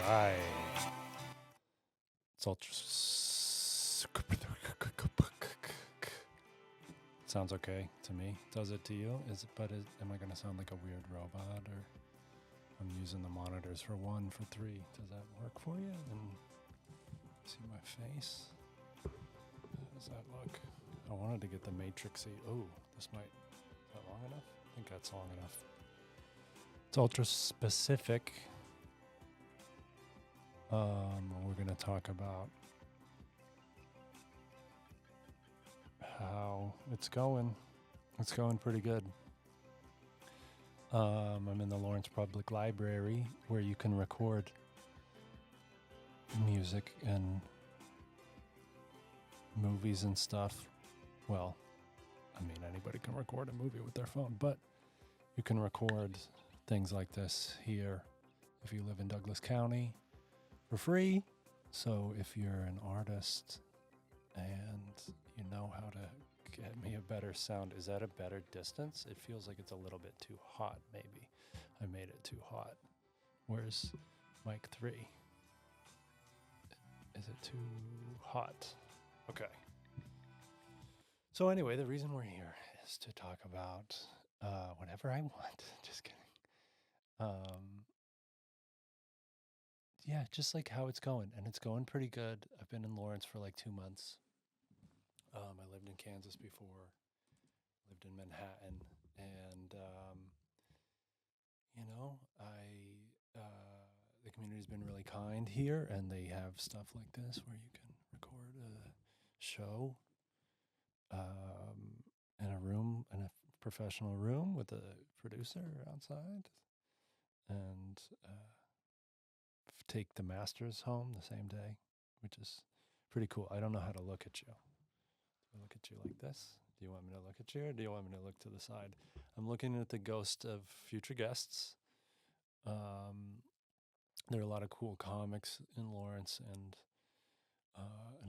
right. It's ultra. Sounds okay to me. Does it to you? Am I gonna sound like a weird robot, or I'm using the monitors for 1 for 3? Does that work for you? And see my face? How does that look? I wanted to get the matrixy. Oh, this might. Is that long enough? I think that's long enough. It's ultra specific. We're gonna talk about how it's going. It's going pretty good. I'm in the Lawrence Public Library, where you can record music and movies and stuff. Well, I mean, anybody can record a movie with their phone, but you can record things like this here if you live in Douglas County for free. So if you're an artist and you know how to get me a better sound, is that a better distance? It feels like it's a little bit too hot, maybe. I made it too hot. Where's mic 3? Is it too hot? Okay. So anyway, the reason we're here is to talk about whatever I want. Just kidding. Yeah, just like how it's going. And it's going pretty good. I've been in Lawrence for like 2 months. I lived in Kansas before, lived in Manhattan, and the community's been really kind here, and they have stuff like this where you can record a show in a room, in a professional room with a producer outside, and take the masters home the same day, which is pretty cool. I don't know how to look at you. Do I look at you like this? Do you want me to look at you, or do you want me to look to the side? I'm looking at the ghost of future guests. There are a lot of cool comics in Lawrence, and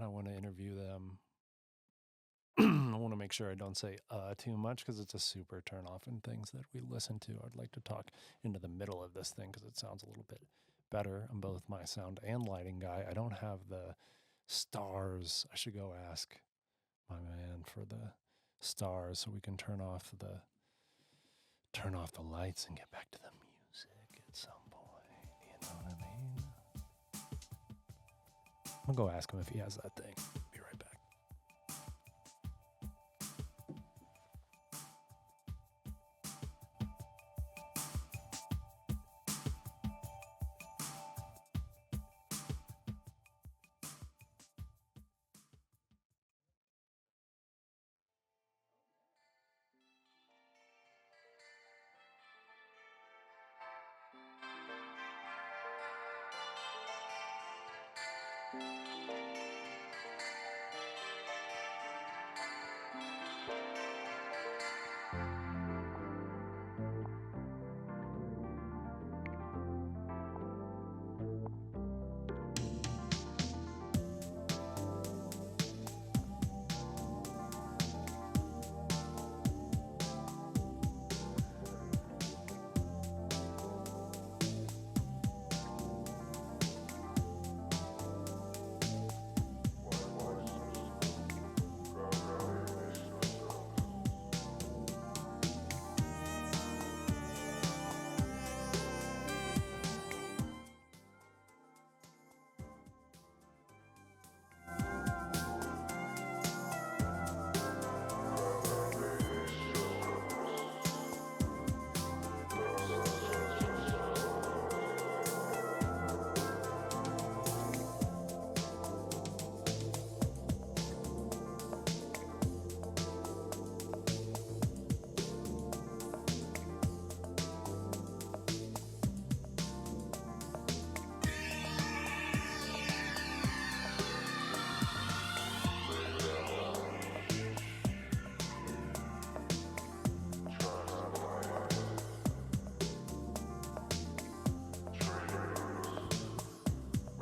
I want to interview them. I want to make sure I don't say too much, because it's a super turn off in things that we listen to. I'd like to talk into the middle of this thing because it sounds a little bit better. I'm both my sound and lighting guy. I don't have the stars. I should go ask my man for the stars so we can turn off the lights and get back to the music at some point. You know what I mean? I'll go ask him if he has that thing. Be right back.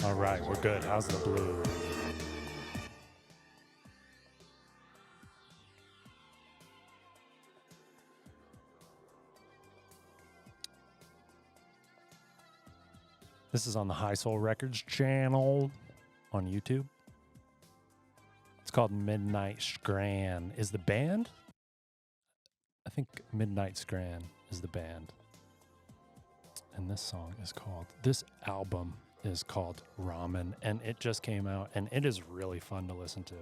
All right, we're good. How's the blue? This is on the High Soul Records channel on YouTube. It's called Midnight Scran. Is the band? I think Midnight Scran is the band. And this album is called Ramen, and it just came out, and it is really fun to listen to.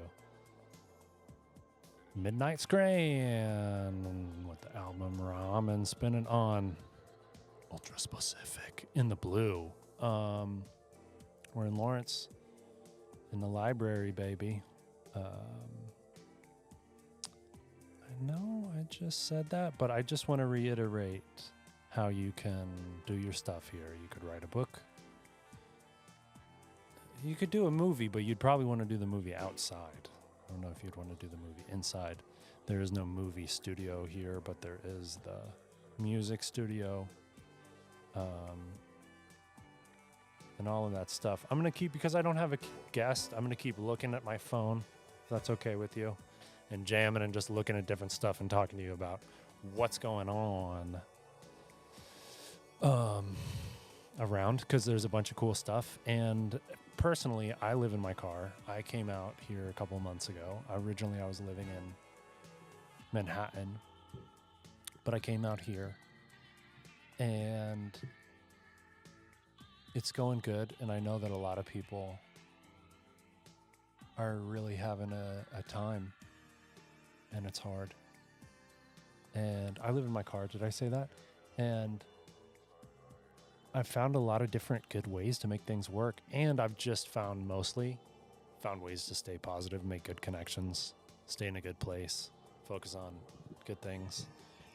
Midnight Scran with the album Ramen spinning on Ultra Specific in the blue. We're in Lawrence in the library, baby. I know I just said that, but I just want to reiterate how you can do your stuff here. You could write a book. You could do a movie, but you'd probably want to do the movie outside. I don't know if you'd want to do the movie inside. There is no movie studio here, but there is the music studio. And all of that stuff. I'm going to keep, because I don't have a guest, I'm going to keep looking at my phone, if that's okay with you, and jamming and just looking at different stuff and talking to you about what's going on around, because there's a bunch of cool stuff. And personally, I live in my car. I came out here a couple months ago. Originally, I was living in Manhattan, but I came out here, and it's going good. And I know that a lot of people are really having a time, and it's hard. And I live in my car. Did I say that? And I've found a lot of different good ways to make things work. And I've just found ways to stay positive, make good connections, stay in a good place, focus on good things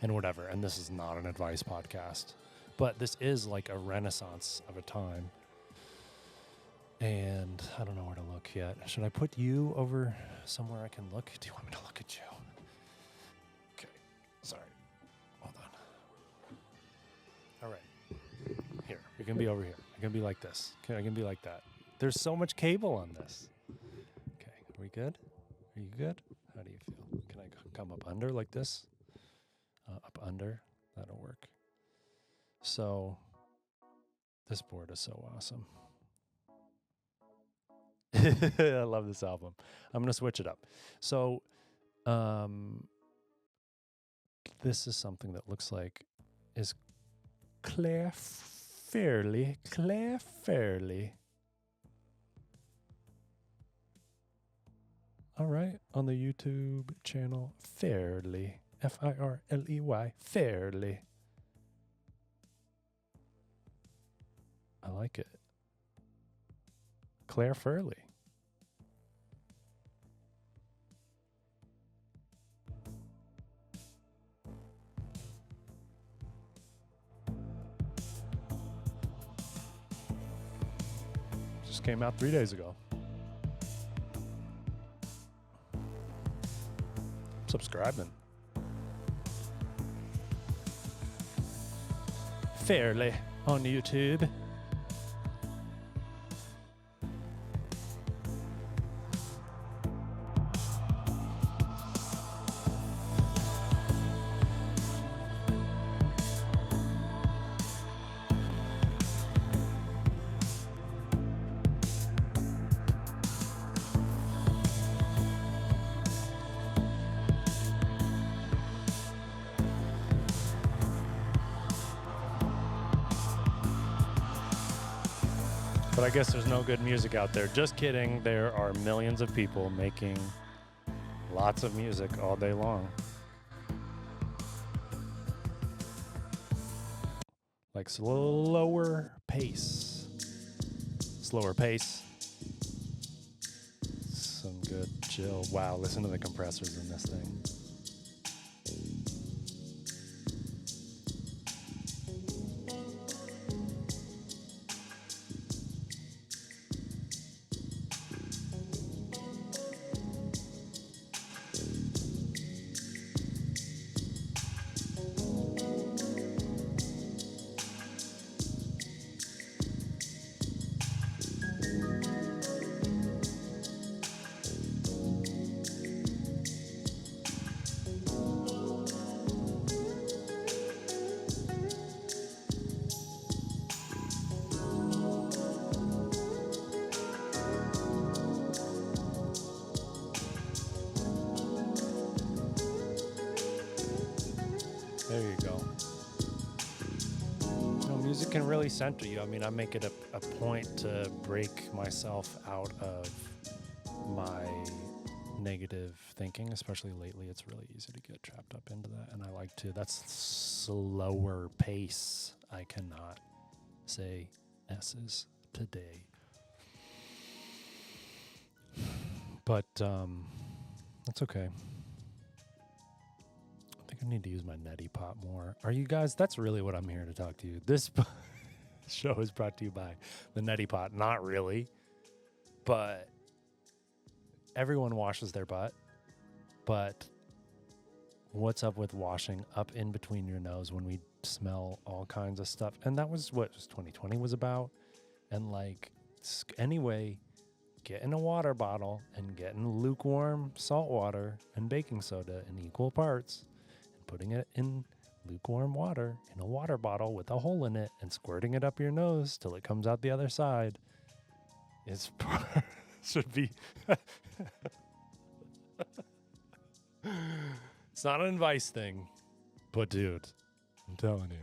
and whatever. And this is not an advice podcast, but this is like a renaissance of a time. And I don't know where to look yet. Should I put you over somewhere I can look? Do you want me to look at you? Okay. Sorry. Hold on. All right. Here. We can be over here. I can be like this. Okay. I can be like that. There's so much cable on this. Okay. Are we good? Are you good? How do you feel? Can I come up under like this? Up under? That'll work. So, this board is so awesome. I love this album. I'm going to switch it up. So, this is something that looks like is Claire Fairley. All right, on the YouTube channel, Fairley. Firley. Fairley. I like it. Claire Fairley. Just came out 3 days ago. Subscribing. Fairly on YouTube. But I guess there's no good music out there. Just kidding. There are millions of people making lots of music all day long. Like slower pace. Slower pace. Some good chill. Wow, listen to the compressors in this thing. you go. Music can really center you. I mean, I make it a point to break myself out of my negative thinking, especially lately. It's really easy to get trapped up into that, and I like to. That's slower pace. I cannot say S's today, but that's okay. I think I need to use my neti pot more. Are you guys? That's really what I'm here to talk to you. This show is brought to you by the neti pot. Not really, but everyone washes their butt. But what's up with washing up in between your nose when we smell all kinds of stuff? And that was what 2020 was about. And like, anyway, get in a water bottle and get in lukewarm salt water and baking soda in equal parts, and putting it in lukewarm water in a water bottle with a hole in it and squirting it up your nose till it comes out the other side is should be it's not an advice thing, but dude, I'm telling you,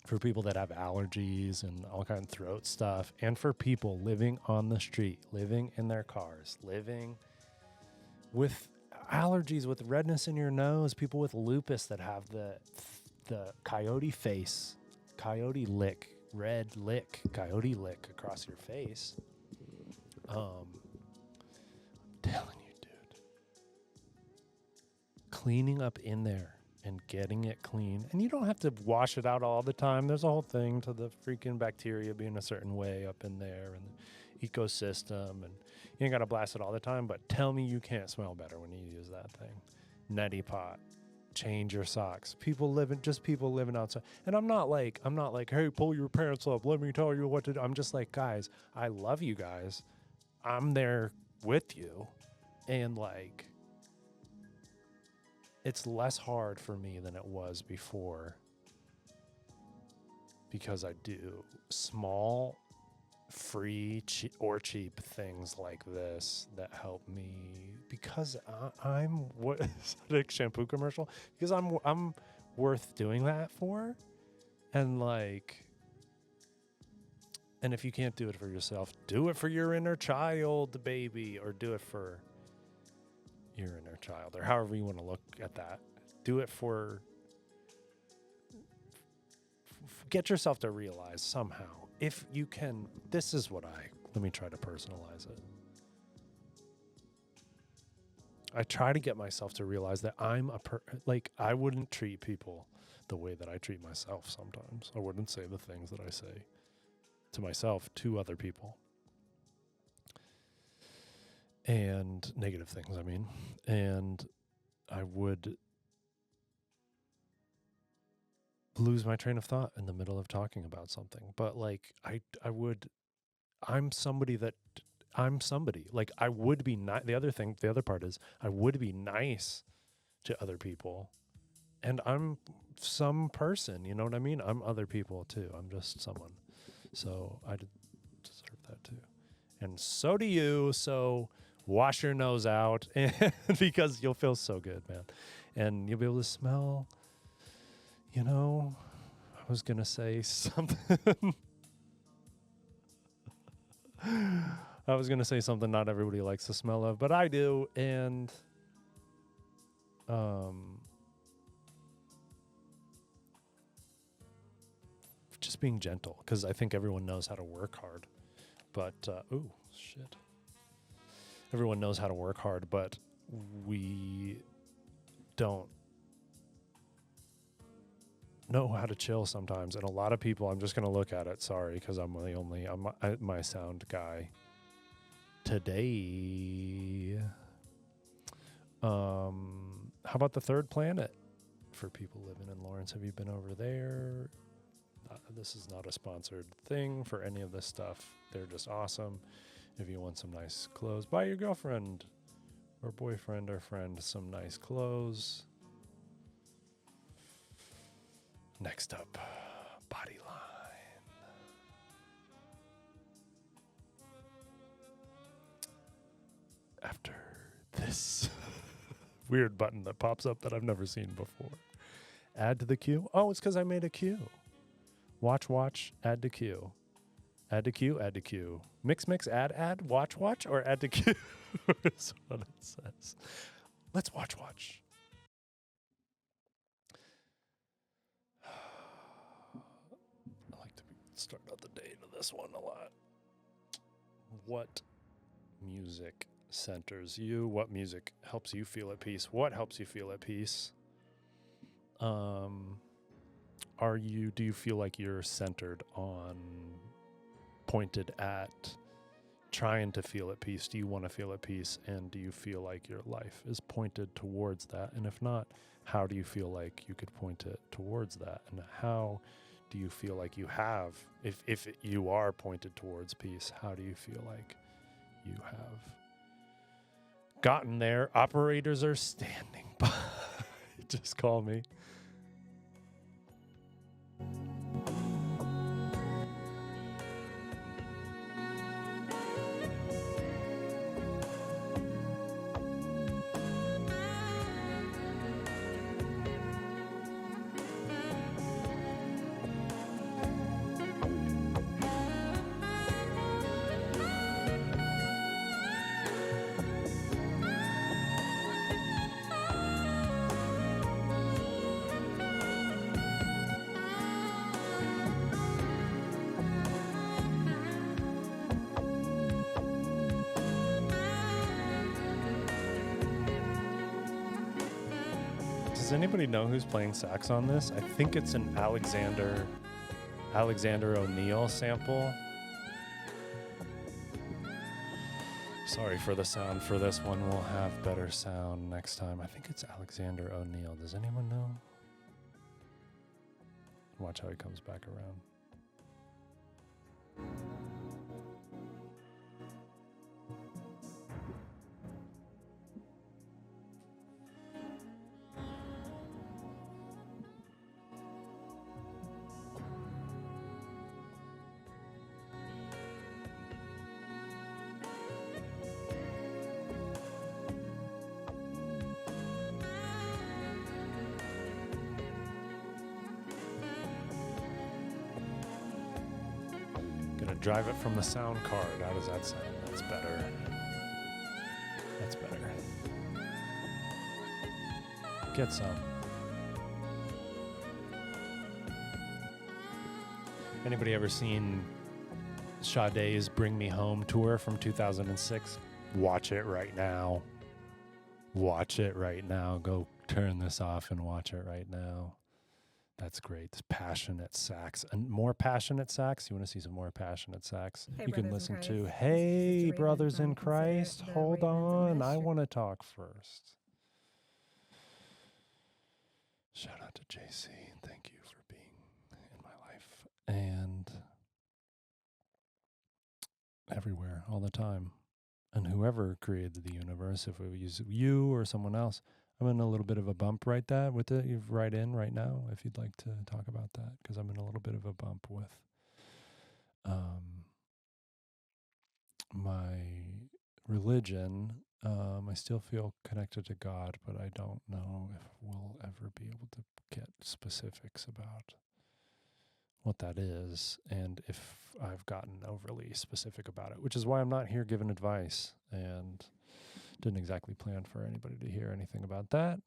for people that have allergies and all kind of throat stuff, and for people living on the street, living in their cars, living with allergies, with redness in your nose, people with lupus that have the coyote face, coyote lick, red lick, coyote lick across your face. I'm telling you, dude, cleaning up in there and getting it clean. And you don't have to wash it out all the time. There's a whole thing to the freaking bacteria being a certain way up in there and the ecosystem. And you ain't got to blast it all the time, but tell me you can't smell better when you use that thing. Neti pot. Change your socks. People living outside. And I'm not like, hey, pull your pants up. Let me tell you what to do. I'm just like, guys, I love you guys. I'm there with you. And like, it's less hard for me than it was before because I do small, free or cheap things like this that help me because I'm what is that a shampoo commercial? Because I'm worth doing that for. And like, and if you can't do it for yourself, do it for your inner child, baby, or do it for your inner child, or however you want to look at that. Do it for, get yourself to realize somehow, if you can, this is what let me try to personalize it. I try to get myself to realize that I'm I wouldn't treat people the way that I treat myself sometimes. I wouldn't say the things that I say to myself, to other people. And negative things, I mean. And I would lose my train of thought in the middle of talking about something. But like, I'm somebody. Like, I would be not, the other part is I would be nice to other people. And I'm some person, you know what I mean? I'm other people too. I'm just someone. So I deserve that too. And so do you. So wash your nose out and because you'll feel so good, man. And you'll be able to smell, I was going to say something. I was going to say something not everybody likes the smell of, but I do. And just being gentle, because I think everyone knows how to work hard. But, everyone knows how to work hard, but we don't know how to chill sometimes. And a lot of people, I'm just going to look at it, sorry, because I'm my sound guy today. How about the Third Planet for people living in Lawrence? Have you been over there? This is not a sponsored thing for any of this stuff. They're just awesome. If you want some nice clothes, buy your girlfriend or boyfriend or friend some nice clothes. Next up, Bodyline. After this weird button that pops up that I've never seen before. Add to the queue. Oh, it's because I made a queue. Watch, add to queue. Add to queue, add to queue. Mix, add, watch, or add to queue. Is what it says. Let's watch. I like to start out the day to this one a lot. What music centers you? What music helps you feel at peace? What helps you feel at peace? Do you feel like you're centered on, pointed at trying to feel at peace? Do you want to feel at peace? And do you feel like your life is pointed towards that? And if not, how do you feel like you could point it towards that? And how do you feel like you have, if you are pointed towards peace, how do you feel like you have gotten there? Operators are standing by. Just call me. Does anybody know who's playing sax on this? I think it's an Alexander O'Neill sample. Sorry for the sound for this one. We'll have better sound next time. I think it's Alexander O'Neill. Does anyone know? Watch how he comes back around. Drive it from the sound card. How does that sound? That's better. That's better. Get some. Anybody ever seen Sade's Bring Me Home tour from 2006? Watch it right now. Watch it right now. Go turn this off and watch it right now. That's great. It's passionate sax. And more passionate sax? You want to see some more passionate sax? Hey, you can listen to, Christ. Hey, This Brothers is Raven in from Christ. the Hold Raven on. I Ministry. want to talk first. Shout out to JC. Thank you for being in my life. And everywhere, all the time. And whoever created the universe, if it was you or someone else, I'm in a little bit of a bump right there with it. You write in right now if you'd like to talk about that, because I'm in a little bit of a bump with my religion. I still feel connected to God, but I don't know if we'll ever be able to get specifics about what that is and if I've gotten overly specific about it, which is why I'm not here giving advice and didn't exactly plan for anybody to hear anything about that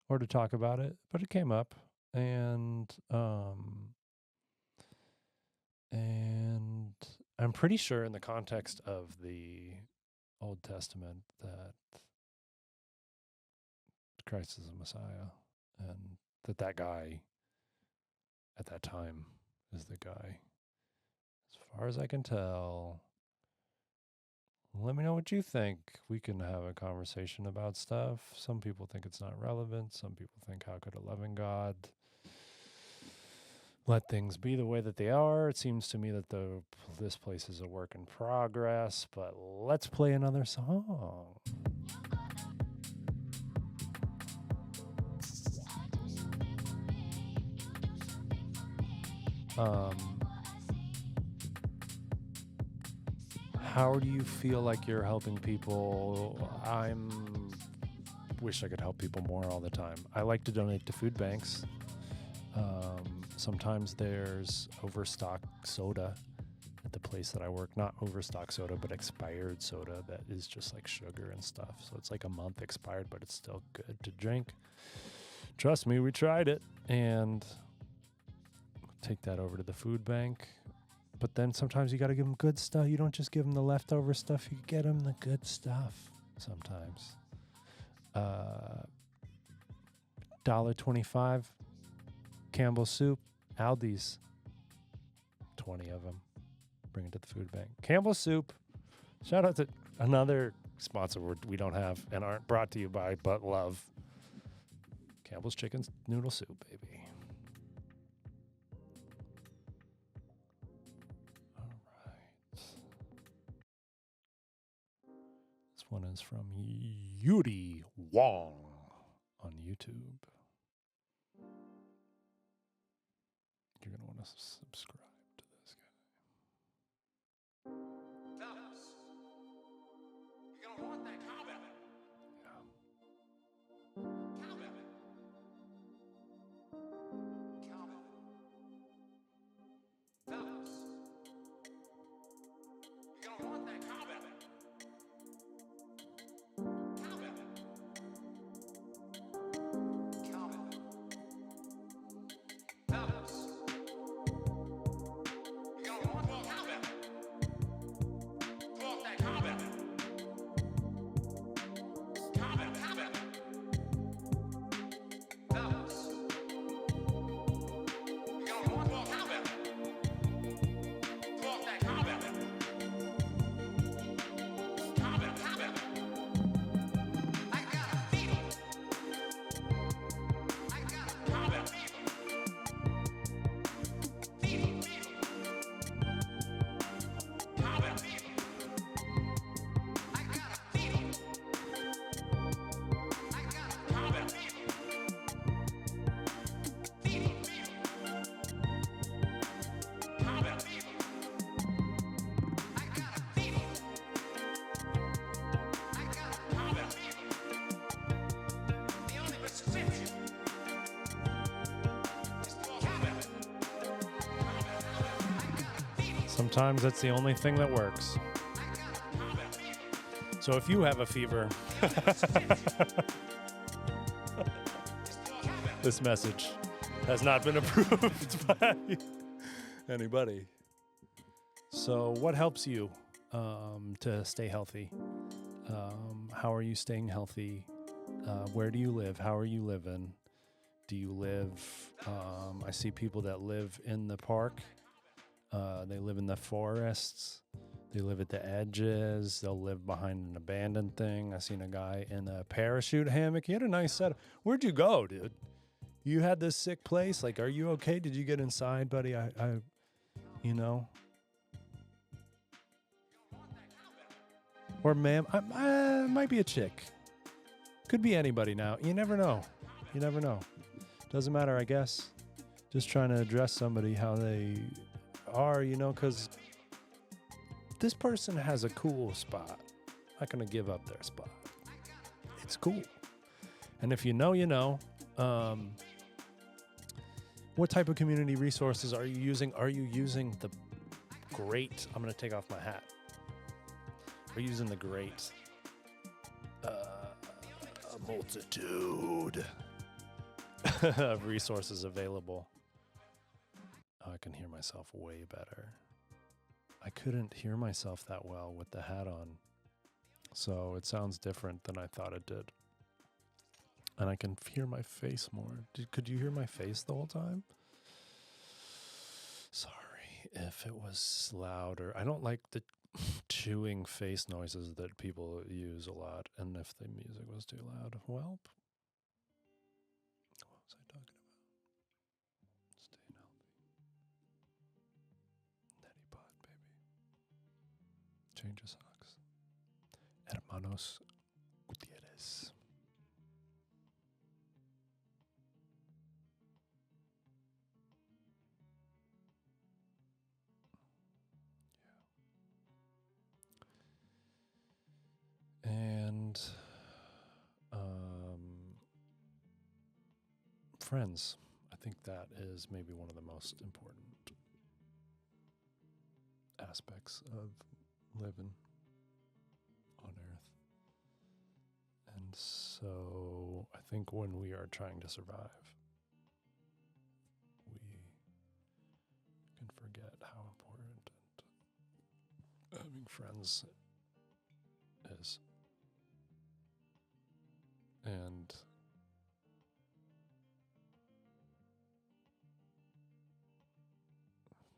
or to talk about it, but it came up and I'm pretty sure in the context of the Old Testament that Christ is the Messiah and that guy at that time is the guy. As far as I can tell, let me know what you think. We can have a conversation about stuff. Some people think it's not relevant. Some people think, how could a loving God let things be the way that they are? It seems to me that this place is a work in progress, but let's play another song. How do you feel like you're helping people? I'm wish I could help people more all the time. I like to donate to food banks. Sometimes there's overstock soda at the place that I work. Not overstock soda, but expired soda that is just like sugar and stuff. So it's like a month expired, but it's still good to drink. Trust me, we tried it. And take that over to the food bank. But then sometimes you got to give them good stuff. You don't just give them the leftover stuff. You get them the good stuff sometimes. $1.25 Campbell's soup, Aldi's, 20 of them. Bring it to the food bank. Campbell's soup. Shout out to another sponsor we don't have and aren't brought to you by, but love. Campbell's chicken noodle soup, baby. All right. This one is from Yuri Wong on YouTube. You're going to want to subscribe to this guy. Fellas, you're going to want that cowbell. Yeah. Cowbell. Cowbell. Fellas, you're going to want that cowbell. Cowbell. Cowbell. Fellas, you're going to want that cowbell. Pull off that cowbell. Cowbell, cowbell. Fellas, you're going to want that cowbell. Pull off that cowbell. Cowbell, cowbell. I got a fever. I got a cowbell fever. Fever, fever. Cowbell fever. I got a fever. I got a cowbell fever. Fever, fever. Cowbell fever. I got a fever. I got a cowbell fever. The only prescription is for cowbell. Cowbell, cowbell. I got a fever. Sometimes that's the only thing that works. I got a cowbell fever. So if you have a fever, this message has not been approved by anybody. So what helps you to stay healthy? How are you staying healthy? Where do you live? How are you living? Do you live? I see people that live in the park. They live in the forests. They live at the edges. They'll live behind an abandoned thing. I seen a guy in a parachute hammock. He had a nice setup. Where'd you go, dude? You had this sick place. Like, are you okay? Did you get inside, buddy? You know. Or ma'am, might be a chick. Could be anybody now. You never know. You never know. Doesn't matter, I guess. Just trying to address somebody how they are, you know, because this person has a cool spot. I'm not going to give up their spot. It's cool. And if you know, you know. What type of community resources are you using? Are you using the great? I'm going to take off my hat. Are you using the great multitude of resources available? Oh, I can hear myself way better. I couldn't hear myself that well with the hat on. So it sounds different than I thought it did. And I can hear my face more. Could you hear my face the whole time? Sorry if it was louder. I don't like the chewing face noises that people use a lot. And if the music was too loud, well, what was I talking about? Staying healthy. Neti pot, baby. Change of socks. Hermanos Gutierrez. And friends. I think that is maybe one of the most important aspects of living on Earth. And so I think when we are trying to survive, we can forget how important having friends is. And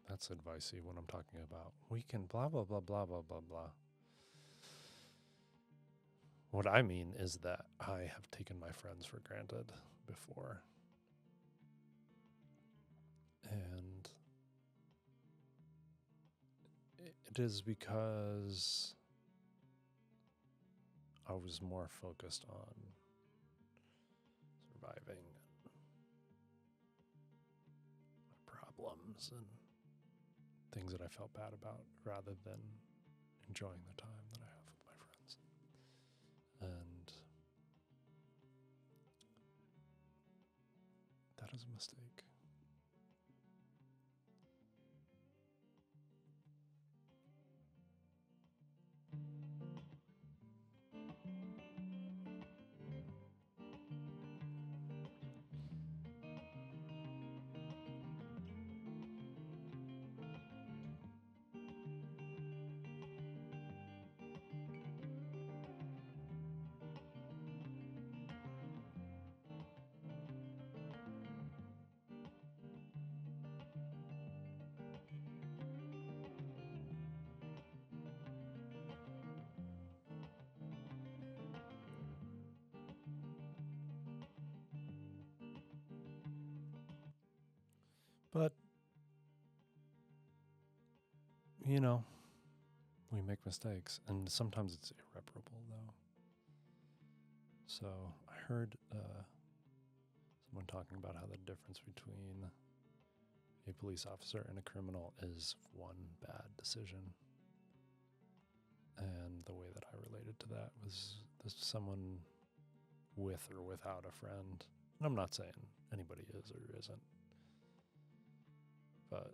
that's advicey when I'm talking about we can blah, blah, blah, blah, blah, blah, blah. What I mean is that I have taken my friends for granted before. And it is because I was more focused on surviving my problems and things that I felt bad about rather than enjoying the time that I have with my friends. And that is a mistake. But, you know, we make mistakes, and sometimes it's irreparable, though. So I heard someone talking about how the difference between a police officer and a criminal is one bad decision. And the way that I related to that was someone with or without a friend. And I'm not saying anybody is or isn't. But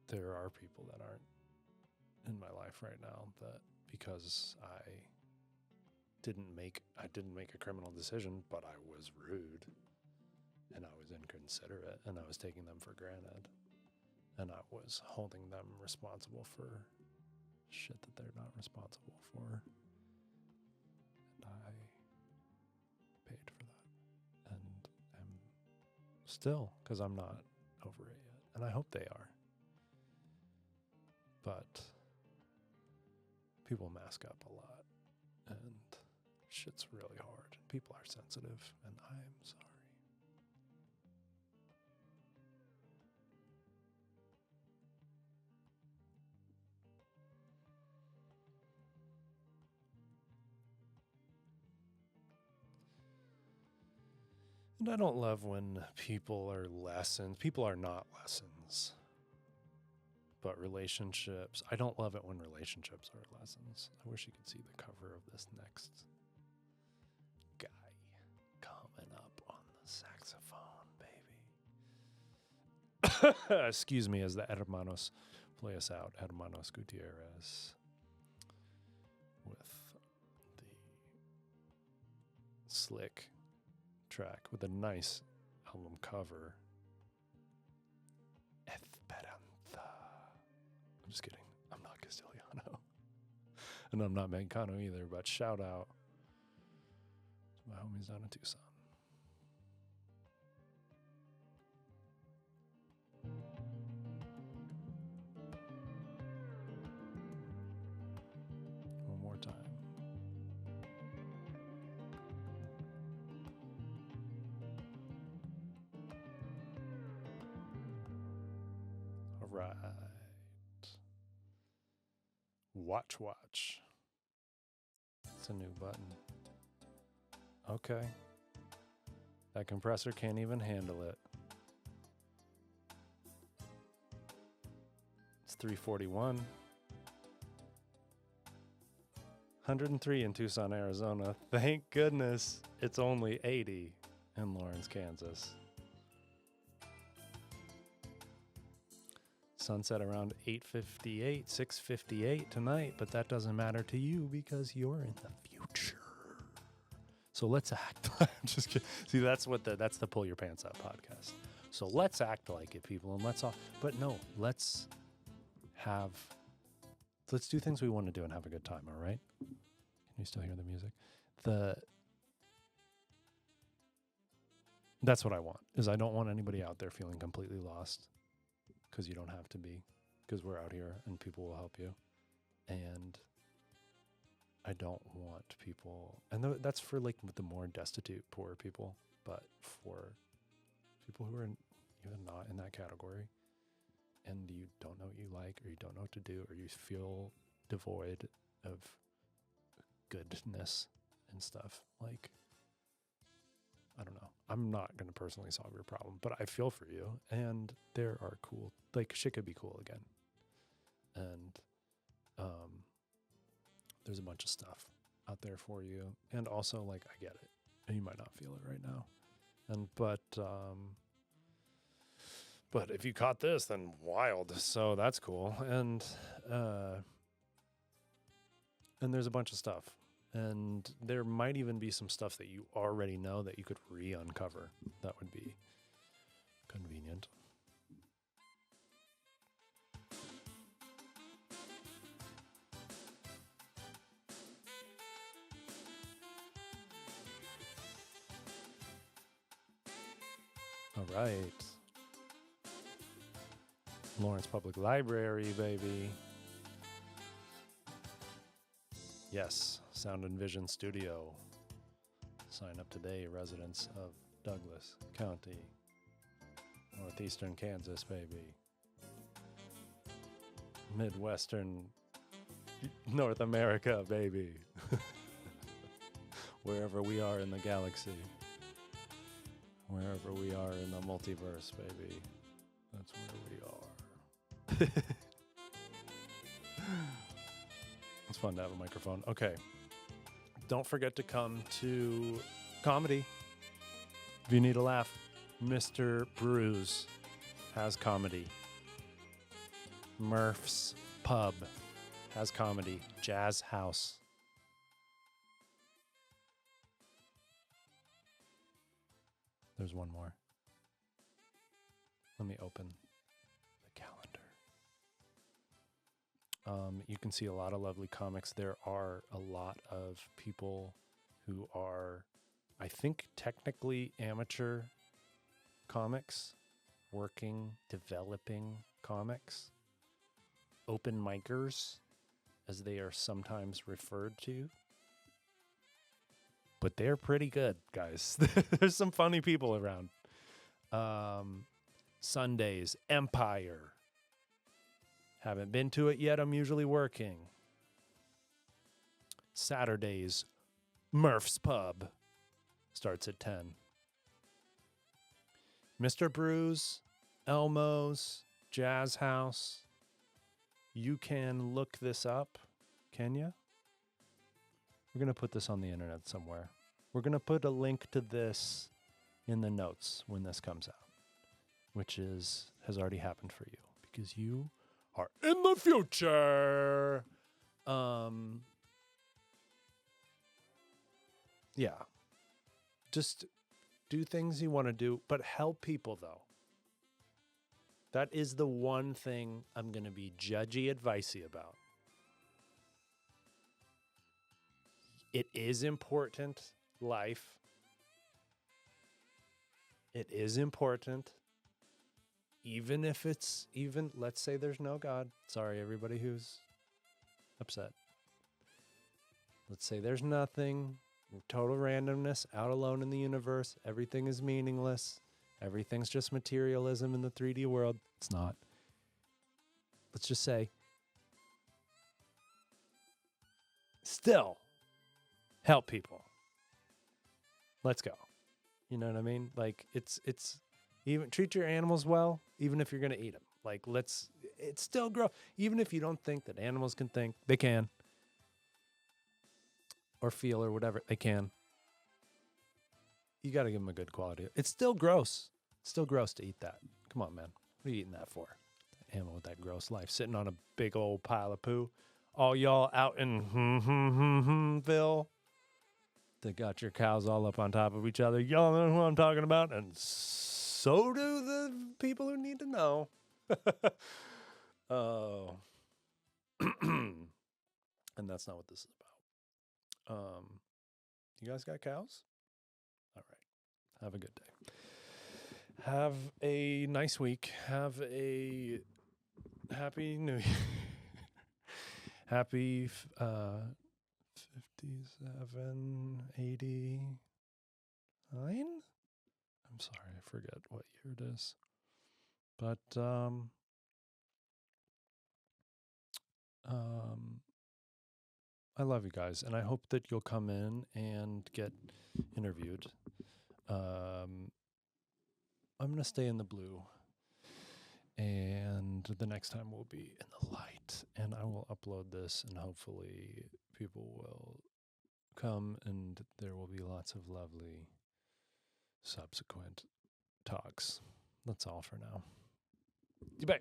there are people that aren't in my life right now that because I didn't make a criminal decision, but I was rude and I was inconsiderate and I was taking them for granted and I was holding them responsible for shit that they're not responsible for. And I paid for that. And I'm still, because I'm not over it yet. And I hope they are. But people mask up a lot. And shit's really hard. People are sensitive. And I am sorry. And I don't love when people are lessons. People are not lessons. But relationships, I don't love it when relationships are lessons. I wish you could see the cover of this next guy coming up on the saxophone, baby. Excuse me, as the Hermanos play us out. Hermanos Gutierrez with the slick track with a nice album cover. Esperanza. I'm just kidding. I'm not Castiliano. And I'm not Mexicano either, but shout out to my homies down in Tucson. One more time. All right. Watch. It's a new button. Okay. That compressor can't even handle it. It's 341. 103 in Tucson, Arizona. Thank goodness it's only 80 in Lawrence, Kansas. Sunset around 8:58, 6:58 tonight, but that doesn't matter to you because you're in the future. So let's act. Just kidding. See, that's the Pull Your Pants Up podcast. So let's act like it, people, and let's do things we want to do and have a good time. All right? Can you still hear the music? That's what I want. Is I don't want anybody out there feeling completely lost. Because you don't have to be, because we're out here and people will help you. And I don't want people, and that's for like the more destitute, poor people, but for people who are even not in that category and you don't know what you like or you don't know what to do or you feel devoid of goodness and stuff, like, I don't know. I'm not going to personally solve your problem, but I feel for you. And there are cool, like shit could be cool again. And there's a bunch of stuff out there for you. And also, like, I get it. And you might not feel it right now. And but if you caught this, then wild. So that's cool. And there's a bunch of stuff. And there might even be some stuff that you already know that you could re-uncover. That would be convenient. All right. Lawrence Public Library, baby. Yes, Sound and Vision Studio. Sign up today, residents of Douglas County, northeastern Kansas, baby. Midwestern North America, baby. Wherever we are in the galaxy. Wherever we are in the multiverse, baby. That's where we are. It's fun to have a microphone. Okay. Don't forget to come to comedy. If you need a laugh, Mr. Brews has comedy. Murph's Pub has comedy. Jazz House. There's one more. Let me open the calendar. You can see a lot of lovely comics. There are a lot of people who are, I think, technically amateur comics, working, developing comics, open micers, as they are sometimes referred to. But they're pretty good, guys. There's some funny people around. Sundays, Empire. Haven't been to it yet. I'm usually working. Saturdays, Murph's Pub. Starts at 10. Mr. Brews, Elmo's, Jazz House. You can look this up. Can you? We're going to put this on the internet somewhere. We're going to put a link to this in the notes when this comes out, which has already happened for you because you are in the future. Yeah. Just do things you want to do, but help people though. That is the one thing I'm going to be judgy advicey about. It is important, life. It is important. Even if it's, let's say there's no God. Sorry, everybody who's upset. Let's say there's nothing. Total randomness, out alone in the universe. Everything is meaningless. Everything's just materialism in the 3D world. It's not. Let's just say, still, help people. Let's go. You know what I mean? Like, it's even treat your animals well, even if you're going to eat them. Like, it's still grow. Even if you don't think that animals can think, they can. or feel or whatever they can. You got to give them a good quality. It's still gross. It's still gross to eat that. Come on, man. What are you eating that for? Animal with that gross life, sitting on a big old pile of poo. All y'all out in Ville that got your cows all up on top of each other. Y'all know who I'm talking about, and so do the people who need to know. Oh. And that's not what this is about. You guys got cows? All right. Have a good day. Have a nice week. Have a happy new year. Happy 57, 89? I'm sorry, I forget what year it is. But I love you guys, and I hope that you'll come in and get interviewed. I'm going to stay in the blue, and the next time we'll be in the light, and I will upload this, and hopefully people will come, and there will be lots of lovely subsequent talks. That's all for now. Bye.